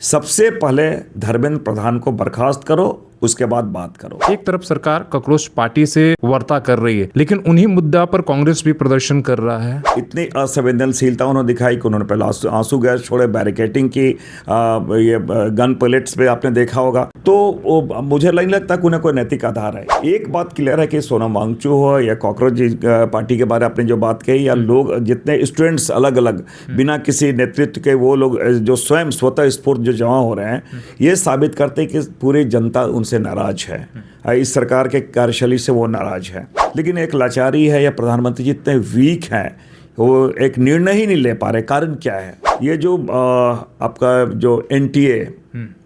सबसे पहले धर्मेंद्र प्रधान को बर्खास्त करो, उसके बाद बात करो। एक तरफ सरकार कॉकरोच पार्टी से वार्ता कर रही है, लेकिन उन्हीं मुद्दा पर कांग्रेस भी प्रदर्शन कर रहा है। इतनी असंवेदनशीलता उन्होंने दिखाई कि उन्होंने पहले आंसू गैस छोड़े, बैरिकेटिंग की, ये गन पैलेट्स पे आपने देखा होगा। तो मुझे नहीं लगता कि उन्हें कोई नैतिक आधार है। एक बात क्लियर है कि सोनम वांगचुक हो या कॉकरोच पार्टी के बारे में आपने जो बात कही, या लोग जितने स्टूडेंट्स अलग अलग बिना किसी नेतृत्व के वो लोग जो स्वयं स्वतः स्फूर्त जो जमा हो रहे हैं, ये साबित करते हैं कि पूरी जनता उनसे नाराज है, इस सरकार के कार्यशैली से वो नाराज है। लेकिन एक लाचारी है, या प्रधानमंत्री जी इतने वीक हैं, वो एक निर्णय ही नहीं ले पा रहे। कारण क्या है? ये जो आपका जो NTA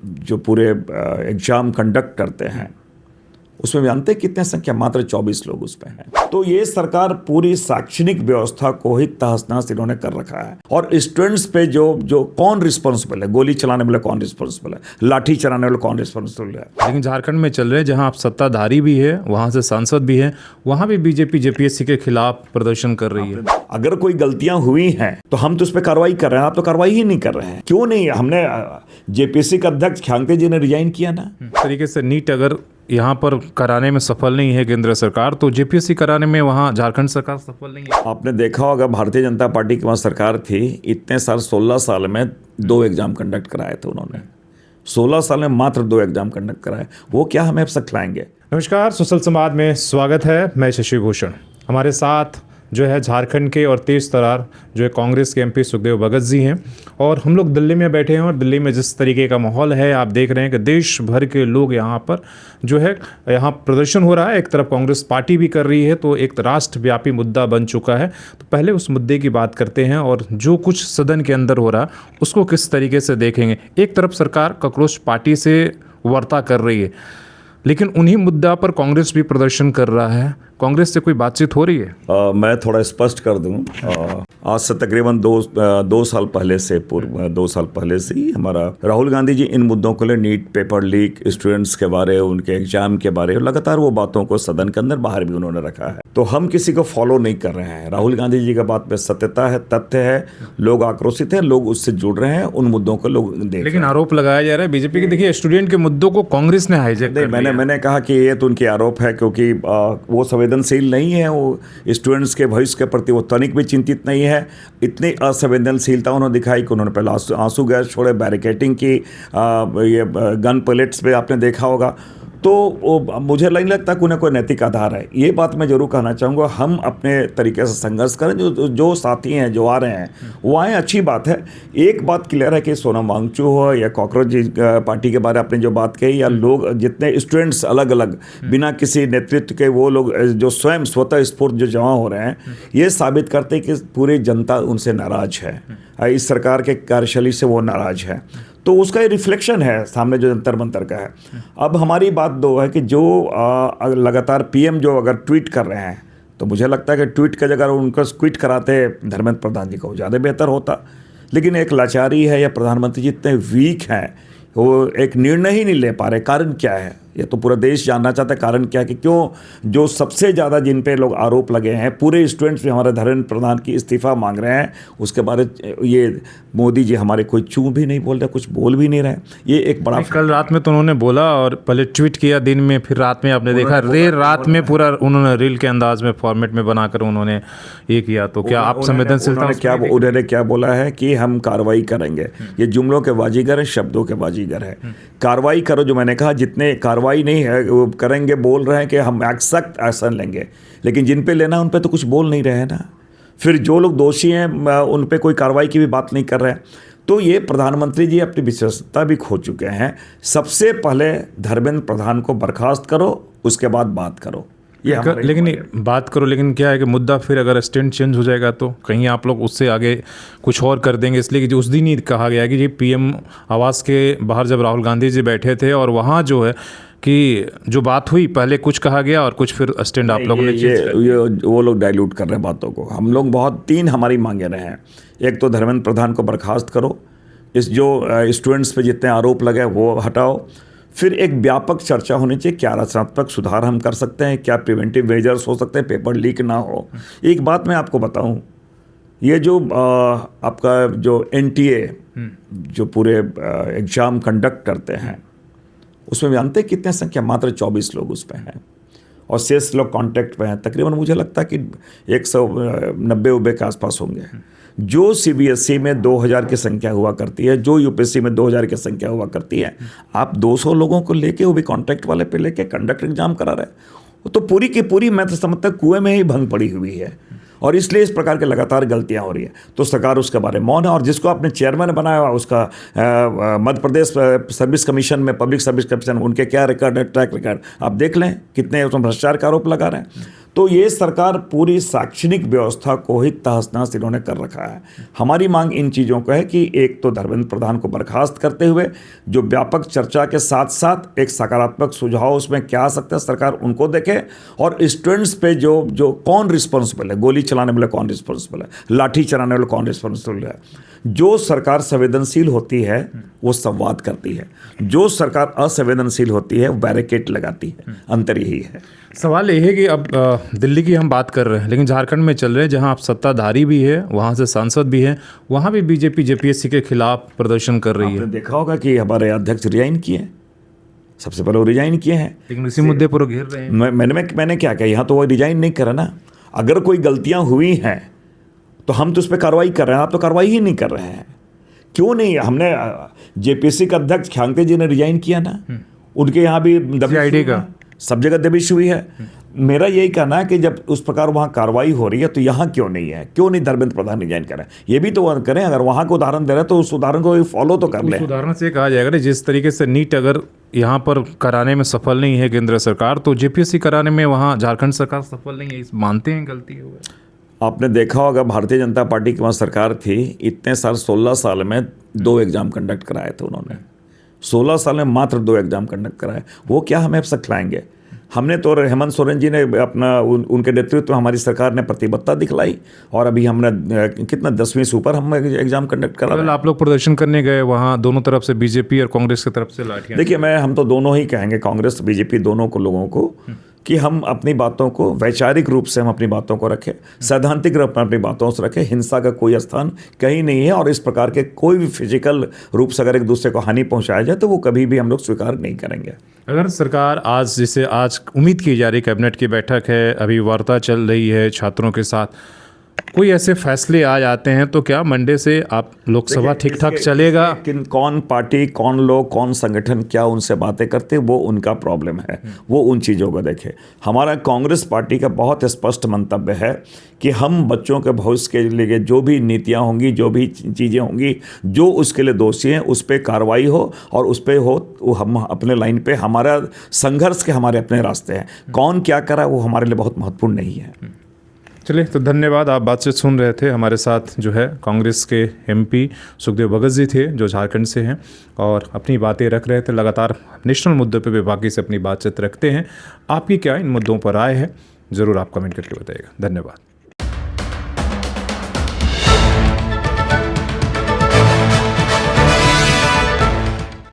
जो पूरे एग्जाम कंडक्ट करते हैं, उसमें जानते हैं कितने संख्या? मात्र 24 लोग उस पे हैं। तो ये सरकार पूरी शैक्षणिक व्यवस्था को ही तहस नहस इन्होंने कर रखा है। और स्टूडेंट्स पे जो कौन रिस्पॉन्सिबल है? गोली चलाने वाले कौन रिस्पॉन्सिबल है? लाठी चलाने वाले कौन रिस्पॉन्सिबल है? लेकिन झारखंड में चल रहे, जहां आप सत्ताधारी भी है, वहां से सांसद भी है, वहां भी बीजेपी JPSC के खिलाफ प्रदर्शन कर रही है। अगर कोई गलतियां हुई हैं तो हम तो उस पर कार्रवाई कर रहे हैं, आप तो कार्रवाई ही नहीं कर रहे हैं। क्यों नहीं? हमने JPSC का अध्यक्ष ख्यांगते जी ने रिजाइन किया ना। तरीके से नीट अगर यहाँ पर कराने में सफल नहीं है केंद्र सरकार, तो JPSC कराने में वहाँ झारखंड सरकार सफल नहीं है। आपने देखा होगा, भारतीय जनता पार्टी की वहाँ सरकार थी, इतने साल 16 साल में 2 एग्जाम कंडक्ट कराए थे उन्होंने। 16 साल में मात्र 2 एग्जाम कंडक्ट कराए। वो क्या हमें अब सिखलाएंगे? नमस्कार, सोशल संवाद में स्वागत है। मैं शशि भूषण। हमारे साथ जो है झारखंड के और तेज तरार जो है कांग्रेस के MP सुखदेव भगत जी हैं, और हम लोग दिल्ली में बैठे हैं। और दिल्ली में जिस तरीके का माहौल है, आप देख रहे हैं कि देश भर के लोग यहाँ पर जो है यहाँ प्रदर्शन हो रहा है। एक तरफ कांग्रेस पार्टी भी कर रही है, तो एक राष्ट्रव्यापी मुद्दा बन चुका है। तो पहले उस मुद्दे की बात करते हैं, और जो कुछ सदन के अंदर हो रहा है उसको किस तरीके से देखेंगे। एक तरफ सरकार कॉकरोच पार्टी से वार्ता कर रही है, लेकिन उन्हीं मुद्दा पर कांग्रेस भी प्रदर्शन कर रहा है। कांग्रेस से कोई बातचीत हो रही है? मैं थोड़ा स्पष्ट कर दूं, आज से तकरीबन दो साल पहले से, पूर्व 2 साल पहले से ही हमारा राहुल गांधी जी इन मुद्दों को ले, नीट, पेपर लीक, स्टूडेंट्स के बारे, उनके एग्जाम के बारे, लगातार वो बातों को सदन के अंदर बाहर भी उन्होंने रखा है। तो हम किसी को फॉलो नहीं कर रहे हैं। राहुल गांधी जी का बात में सत्यता है, तथ्य है, लोग आक्रोशित हैं, लोग उससे जुड़ रहे हैं, उन मुद्दों को लोग देख। लेकिन आरोप लगाया जा रहा है बीजेपी के, देखिए स्टूडेंट के मुद्दों को कांग्रेस ने हाईजैक कर लिया। मैंने कहा कि ये तो उनकी आरोप है, क्योंकि वो संवेदनशील नहीं है, वो स्टूडेंट्स के भविष्य के प्रति वो तनिक भी चिंतित नहीं है। इतनी असंवेदनशीलता उन्होंने दिखाई कि उन्होंने पहले आंसू गैस छोड़े, बैरिकेटिंग की, ये गन पैलेट्स पे आपने देखा होगा। तो मुझे नहीं लगता कि उन्हें कोई नैतिक आधार है। ये बात मैं जरूर कहना चाहूँगा, हम अपने तरीके से संघर्ष करें। जो साथी हैं, जो आ रहे हैं, वो आए, अच्छी बात है। एक बात क्लियर है कि सोनम वांगचुक हो या कॉकरोच पार्टी के बारे में आपने जो बात कही, या लोग जितने स्टूडेंट्स अलग अलग बिना किसी नेतृत्व के वो लोग जो स्वयं स्वतः स्फूर्त जो जमा हो रहे हैं, ये साबित करते हैं कि पूरी जनता उनसे नाराज है, इस सरकार के कार्यशैली से वो नाराज है। तो उसका ये रिफ्लेक्शन है सामने जो जंतर मंतर का है। अब हमारी बात दो है कि जो लगातार PM जो अगर ट्वीट कर रहे हैं, तो मुझे लगता है कि ट्वीट की जगह उनको ट्वीट कराते धर्मेंद्र प्रधान जी को ज़्यादा बेहतर होता। लेकिन एक लाचारी है, या प्रधानमंत्री जी इतने वीक हैं, वो एक निर्णय ही नहीं ले पा रहे। कारण क्या है? ये तो पूरा देश जानना चाहता है कारण क्या है, कि क्यों जो सबसे ज़्यादा जिन पे लोग आरोप लगे हैं, पूरे स्टूडेंट्स भी हमारे धर्मेंद्र प्रधान की इस्तीफा मांग रहे हैं, उसके बारे ये मोदी जी हमारे कोई चू भी नहीं बोल रहे, कुछ बोल भी नहीं रहे। ये एक बड़ा कल रात में तो उन्होंने बोला, और पहले ट्वीट किया दिन में, फिर रात में आपने देखा देर रात में पूरा उन्होंने रील के अंदाज में फॉर्मेट में बनाकर उन्होंने ये किया। तो क्या आप संवेदनशीलता? उन्होंने क्या बोला है कि हम कार्रवाई करेंगे। ये जुमलों के बाजीगर है, शब्दों के बाजीगर है। कार्रवाई करो, जो मैंने कहा, जितने कार्रवाई नहीं है वो करेंगे, बोल रहे हैं कि हम सख्त एक्शन लेंगे, लेकिन जिन पे लेना उन पे तो कुछ बोल नहीं रहे हैं ना। फिर जो लोग दोषी हैं उन पे कोई कार्रवाई की भी बात नहीं कर रहे हैं। तो ये प्रधानमंत्री जी अपनी विश्वसनीयता भी खो चुके हैं। सबसे पहले धर्मेंद्र प्रधान को बर्खास्त करो, उसके बाद बात करो। लेकिन बात करो, लेकिन क्या है कि मुद्दा फिर अगर स्टैंड चेंज हो जाएगा तो कहीं आप लोग उससे आगे कुछ और कर देंगे। इसलिए कि जो उस दिन ही कहा गया कि ये PM आवास के बाहर जब राहुल गांधी जी बैठे थे, और वहाँ जो है कि जो बात हुई, पहले कुछ कहा गया और कुछ फिर स्टैंड आप लोगों ने ये वो लोग डाइल्यूट कर रहे हैं बातों को। हम लोग बहुत 3 हमारी मांगे रहे हैं। एक तो धर्मेंद्र प्रधान को बर्खास्त करो, इस जो स्टूडेंट्स पे जितने आरोप लगे वो हटाओ। फिर एक व्यापक चर्चा होनी चाहिए, क्या रचनात्मक सुधार हम कर सकते हैं, क्या प्रिवेंटिव मेजर्स हो सकते हैं, पेपर लीक ना हो। एक बात मैं आपको बताऊं, ये जो आपका जो NTA जो पूरे एग्ज़ाम कंडक्ट करते हैं, उसमें जानते हैं कितने संख्या, मात्र 24 लोग उसमें हैं और शेष लोग कॉन्टैक्ट पे हैं। तकरीबन मुझे लगता है कि 190 के आसपास होंगे। जो सीबीएसई में 2000 की संख्या हुआ करती है, जो यूपीएससी में 2000 की संख्या हुआ करती है, आप 200 लोगों को लेके, वो भी कॉन्टैक्ट वाले पे लेके कंडक्ट एग्जाम करा रहे हैं। वो तो पूरी की पूरी, मैं तो समझता हूं, कुएं में ही भंग पड़ी हुई है और इसलिए इस प्रकार के लगातार गलतियां हो रही है। तो सरकार उसके बारे में मौन है और जिसको आपने चेयरमैन बनाया हुआ, उसका मध्य प्रदेश सर्विस कमीशन में, पब्लिक सर्विस कमीशन, उनके क्या रिकॉर्ड है, ट्रैक रिकॉर्ड आप देख लें, कितने उसमें भ्रष्टाचार का आरोप लगा रहे हैं। तो ये सरकार पूरी शैक्षणिक व्यवस्था को ही तहस-नहस इन्होंने कर रखा है। हमारी मांग इन चीज़ों को है कि एक तो धर्मेंद्र प्रधान को बर्खास्त करते हुए जो व्यापक चर्चा के साथ साथ एक सकारात्मक सुझाव उसमें क्या आ सकता है, सरकार उनको देखे और स्टूडेंट्स पे जो कौन रिस्पॉन्सिबल है, गोली चलाने वाले कौन रिस्पॉन्सिबल है, लाठी चलाने वाले कौन रिस्पॉन्सिबल है। जो सरकार संवेदनशील होती है वो संवाद करती है, जो सरकार असंवेदनशील होती है वो बैरिकेड लगाती है। अंतर यही है। सवाल ये है कि अब दिल्ली की हम बात कर रहे हैं, लेकिन झारखंड में चल रहे हैं, जहां आप सत्ताधारी भी है, वहां से सांसद भी हैं, वहां भी बीजेपी जेपीएससी के खिलाफ प्रदर्शन कर रही है। आपने देखा होगा कि हमारे अध्यक्ष रिजाइन किए, सबसे पहले वो रिजाइन किए हैं, लेकिन उसी मुद्दे पर वो घेर रहे हैं। मैंने क्या कहा, यहाँ तो वो रिजाइन नहीं करा ना। अगर कोई गलतियाँ हुई हैं तो हम तो उस पर कार्रवाई कर रहे हैं, आप तो कार्रवाई ही नहीं कर रहे हैं। क्यों नहीं? हमने जेपीएससी का अध्यक्ष ख्यांगते जी ने रिजाइन किया ना, उनके यहाँ भी CID का सब जगह दबिश हुई है। मेरा यही कहना है कि जब उस प्रकार वहाँ कार्रवाई हो रही है तो यहाँ क्यों नहीं है? क्यों नहीं धर्मेंद्र प्रधान रिजाइन करें? ये भी तो करें। अगर वहाँ को उदाहरण दे रहे हैं तो उस उदाहरण को फॉलो तो कर लें। उस उदाहरण से कहा जाएगा जिस तरीके से नीट अगर यहाँ पर कराने में सफल नहीं है केंद्र सरकार, तो जेपीएससी कराने में वहाँ झारखंड सरकार सफल नहीं है। मानते हैं गलती हुई? आपने देखा होगा भारतीय जनता पार्टी की वहाँ सरकार थी, इतने साल 16 साल में 2 एग्ज़ाम कंडक्ट कराए थे उन्होंने। 16 साल में मात्र 2 एग्ज़ाम कंडक्ट कराए। वो क्या हमें अब सिखलाएंगे? हमने तो हेमंत सोरेन जी ने अपना उनके नेतृत्व में हमारी सरकार ने प्रतिबद्धता दिखलाई और अभी हमने कितना 10वीं से ऊपर हम एग्ज़ाम कंडक्ट करा रहे हैं। आप लोग प्रदर्शन करने गए वहाँ, दोनों तरफ से बीजेपी और कांग्रेस की तरफ से लाठियाँ। देखिए, हम तो दोनों ही कहेंगे, कांग्रेस बीजेपी दोनों को, लोगों को, कि हम अपनी बातों को वैचारिक रूप से हम अपनी बातों को रखें, सैद्धांतिक रूप में अपनी बातों से रखें। हिंसा का कोई स्थान कहीं नहीं है और इस प्रकार के कोई भी फिजिकल रूप से अगर एक दूसरे को हानि पहुंचाया जाए तो वो कभी भी हम लोग स्वीकार नहीं करेंगे। अगर सरकार आज, जैसे आज उम्मीद की जा रही कैबिनेट की बैठक है, अभी वार्ता चल रही है छात्रों के साथ, कोई ऐसे फैसले आ जाते हैं तो क्या मंडे से आप लोकसभा ठीक ठाक चलेगा? लेकिन कौन पार्टी, कौन लोग, कौन संगठन क्या उनसे बातें करते, वो उनका प्रॉब्लम है, वो उन चीज़ों को देखे। हमारा कांग्रेस पार्टी का बहुत स्पष्ट मंतव्य है कि हम बच्चों के भविष्य के लिए जो भी नीतियाँ होंगी, जो भी चीज़ें होंगी, जो उसके लिए दोषी हैं उस पर कार्रवाई हो और उस पर हो, वो हम अपने लाइन पे, हमारा संघर्ष के हमारे अपने रास्ते हैं। कौन क्या करा वो हमारे लिए बहुत महत्वपूर्ण नहीं है। चलिए, तो धन्यवाद। आप बातचीत सुन रहे थे। हमारे साथ जो है कांग्रेस के एमपी सुखदेव भगत जी थे, जो झारखंड से हैं और अपनी बातें रख रहे थे। लगातार नेशनल मुद्दों पे भी बाकी से अपनी बातचीत रखते हैं। आपकी क्या इन मुद्दों पर राय है, ज़रूर आप कमेंट करके बताइएगा। धन्यवाद।